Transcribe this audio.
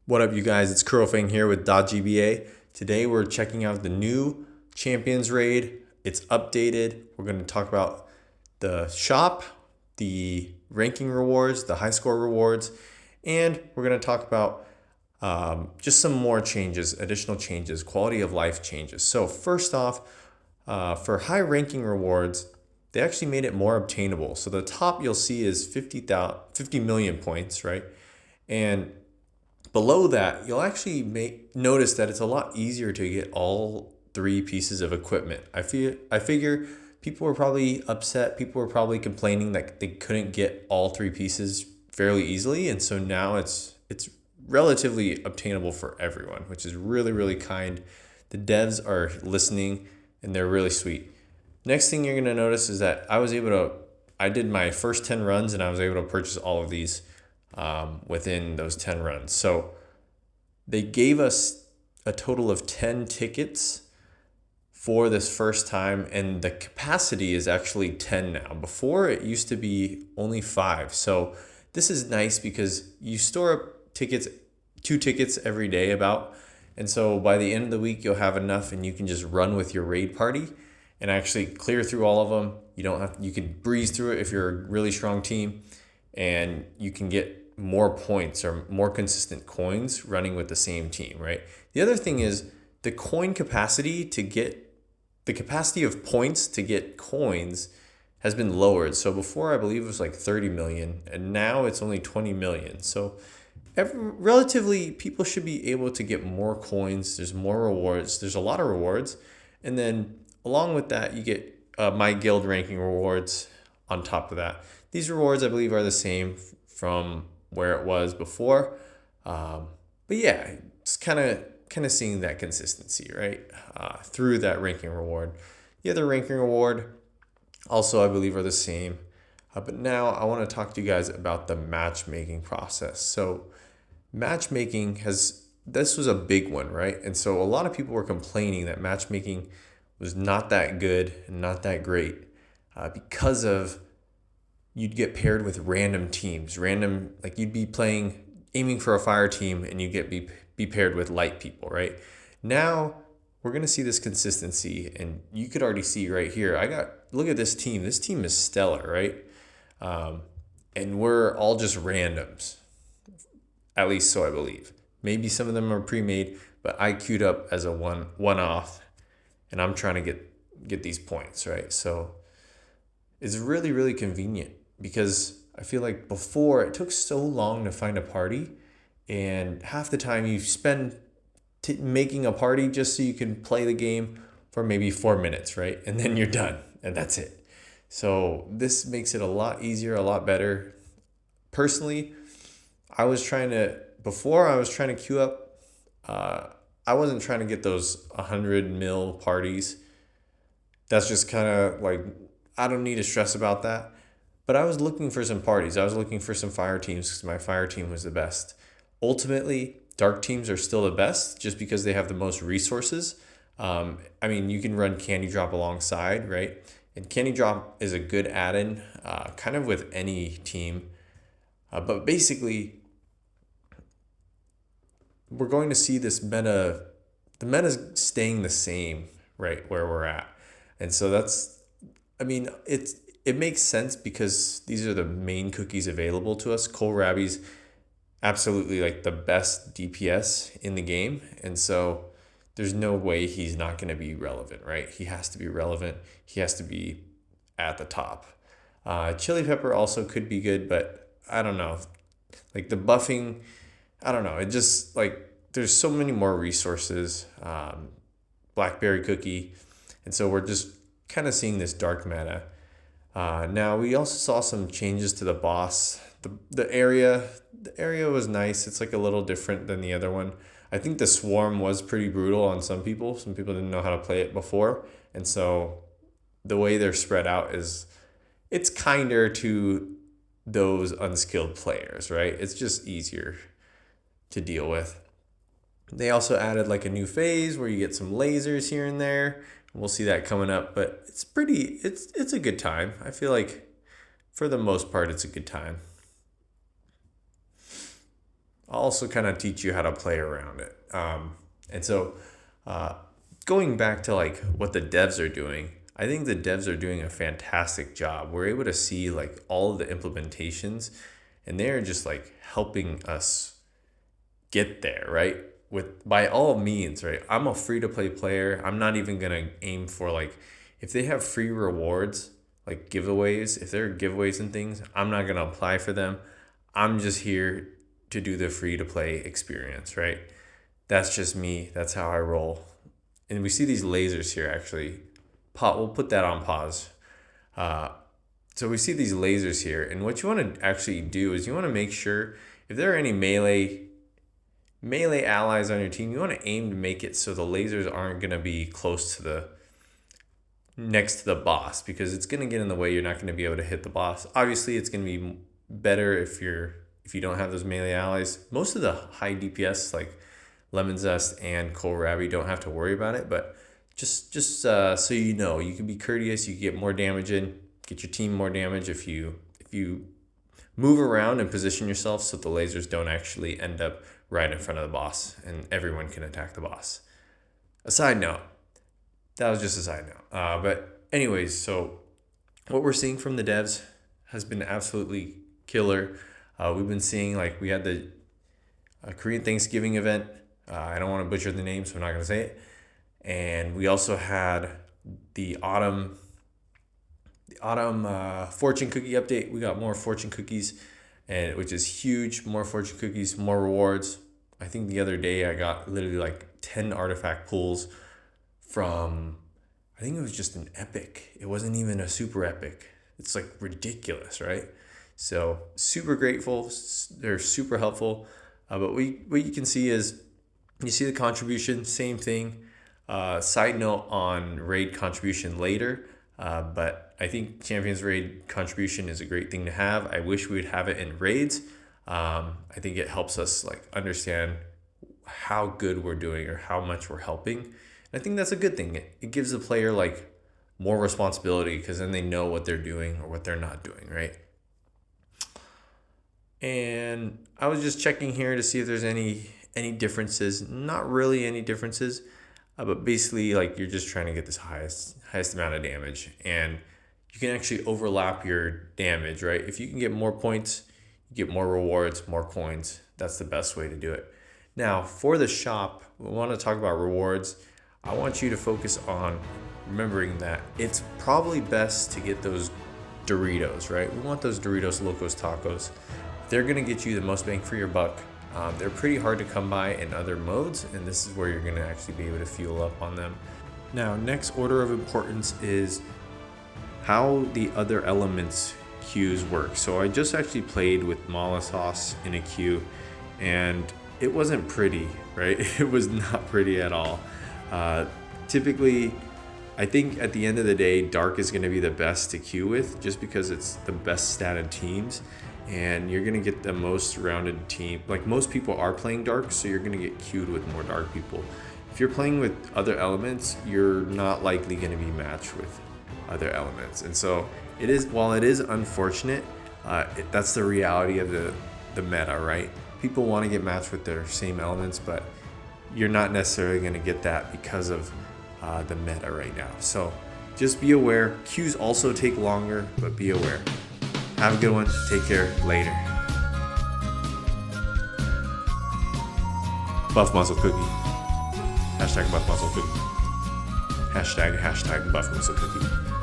What up, you guys? It's Curlfang here with .gba. Today we're checking out the new Champions Raid. It's updated. We're going to talk about the shop, the ranking rewards, the high score rewards, and we're going to talk about just some more changes, additional changes, quality of life changes. So first off, for high ranking rewards, they actually made it more obtainable. So the top you'll see is 50 million points, right? And below that, you'll actually notice that it's a lot easier to get all three pieces of equipment. I figure people were probably upset. People were probably complaining that they couldn't get all three pieces fairly easily, and so now it's relatively obtainable for everyone, which is really, really kind. The devs are listening, and they're really sweet. Next thing you're gonna notice is that I did my first 10 runs, and I was able to purchase all of these within those 10 runs. So they gave us a total of 10 tickets for this first time, and the capacity is actually 10 now. Before, it used to be only 5. So this is nice because you store up tickets, 2 tickets every day about, and so by the end of the week you'll have enough and you can just run with your raid party and actually clear through all of them. You can breeze through it if you're a really strong team, and you can get more points or more consistent coins running with the same team, right? The other thing is the capacity of points to get coins has been lowered. So before, I believe it was like 30 million, and now it's only 20 million. So relatively, people should be able to get more coins. There's more rewards. There's a lot of rewards. And then along with that, you get my guild ranking rewards on top of that. These rewards, I believe, are the same from where it was before. But yeah, it's kind of seeing that consistency, right? Through that ranking reward. The other ranking reward also, I believe, are the same. But now I want to talk to you guys about the matchmaking process. So this was a big one, right? And so a lot of people were complaining that matchmaking was not that good and not that great because of you'd get paired with random teams, like you'd be aiming for a fire team, and you be paired with light people, right? Now we're gonna see this consistency, and you could already see right here. Look at this team. This team is stellar, right? And we're all just randoms, at least so I believe. Maybe some of them are pre-made, but I queued up as a one-off, and I'm trying to get these points, right? So it's really, really convenient, because I feel like before it took so long to find a party, and half the time you spend making a party just so you can play the game for maybe 4 minutes, right? And then you're done, and that's it. So this makes it a lot easier, a lot better. Personally, before I was trying to queue up, I wasn't trying to get those 100 mil parties. That's just kind of like, I don't need to stress about that. But I was looking for some parties. I was looking for some fire teams because my fire team was the best. Ultimately, dark teams are still the best just because they have the most resources. You can run Candy Drop alongside, right? And Candy Drop is a good add-in, kind of with any team. But basically, we're going to see the meta's staying the same, right, where we're at. And so it makes sense because these are the main cookies available to us. Kohlrabi's absolutely like the best DPS in the game, and so there's no way he's not going to be relevant, right? He has to be relevant. He has to be at the top. Chili Pepper also could be good, but I don't know. Like the buffing, I don't know. It just there's so many more resources. Blackberry Cookie, and so we're just kind of seeing this dark meta. Now we also saw some changes to the boss. The area was nice. It's like a little different than the other one. I think the swarm was pretty brutal on some people. Some people didn't know how to play it before, and so the way they're spread out it's kinder to those unskilled players, right? It's just easier to deal with. They also added like a new phase where you get some lasers here and there. We'll see that coming up, but it's a good time. I feel like for the most part, it's a good time. I'll also kind of teach you how to play around it. And so going back to like what the devs are doing, I think the devs are doing a fantastic job. We're able to see like all of the implementations, and they're just like helping us get there, right? By all means, right? I'm a free to play player. I'm not even gonna aim for like, if they have free rewards, like giveaways, if there are giveaways and things, I'm not gonna apply for them. I'm just here to do the free to play experience, right? That's just me. That's how I roll. And we see these lasers here actually. We'll put that on pause. So we see these lasers here, and what you want to actually do is you want to make sure if there are any melee allies on your team, you want to aim to make it so the lasers aren't going to be next to the boss, because it's going to get in the way. You're not going to be able to hit the boss. Obviously, it's going to be better if you don't have those melee allies. Most of the high DPS like Lemon Zest and Kohlrabi don't have to worry about it, but just so you know, you can be courteous. You can get more damage in, get your team more damage if you move around and position yourself so the lasers don't actually end up right in front of the boss and everyone can attack the boss. A side note. That was just a side note. But anyways, so what we're seeing from the devs has been absolutely killer. We've been seeing, like, we had the Korean Thanksgiving event. I don't want to butcher the name, so I'm not going to say it. And we also had the autumn fortune cookie update. We got more fortune cookies, which is huge. More fortune cookies, more rewards. I think the other day I got literally like 10 artifact pulls from, I think it was just an epic. It wasn't even a super epic. It's like ridiculous, right? So super grateful. They're super helpful. But what you can see is, you see the contribution, same thing. Side note on raid contribution later, but I think Champions Raid contribution is a great thing to have. I wish we would have it in raids. I think it helps us like understand how good we're doing or how much we're helping. And I think that's a good thing. It gives the player like more responsibility, because then they know what they're doing or what they're not doing, right? And I was just checking here to see if there's any differences. Not really any differences. But basically, like, you're just trying to get this highest amount of damage, and you can actually overlap your damage, right? If you can get more points, you get more rewards, more coins. That's the best way to do it. Now, for the shop, we want to talk about rewards. I want you to focus on remembering that it's probably best to get those Doritos, right? We want those Doritos Locos Tacos. They're going to get you the most bang for your buck. They're pretty hard to come by in other modes, and this is where you're going to actually be able to fuel up on them. Now, next order of importance is how the other elements queues work. So I just actually played with mala sauce in a queue, and it wasn't pretty, right? It was not pretty at all. Typically, I think at the end of the day, dark is going to be the best to queue with, just because it's the best statted teams. And you're going to get the most rounded team. Like, most people are playing dark, so you're going to get queued with more dark people. If you're playing with other elements, you're not likely going to be matched with other elements. And so while it is unfortunate, that's the reality of the meta, right? People want to get matched with their same elements, but you're not necessarily going to get that because of the meta right now. So just be aware. Queues also take longer, but be aware. Have a good one. Take care. Later. Buff Muscle Cookie. Hashtag Buff Muscle Cookie. Hashtag Buff Muscle Cookie.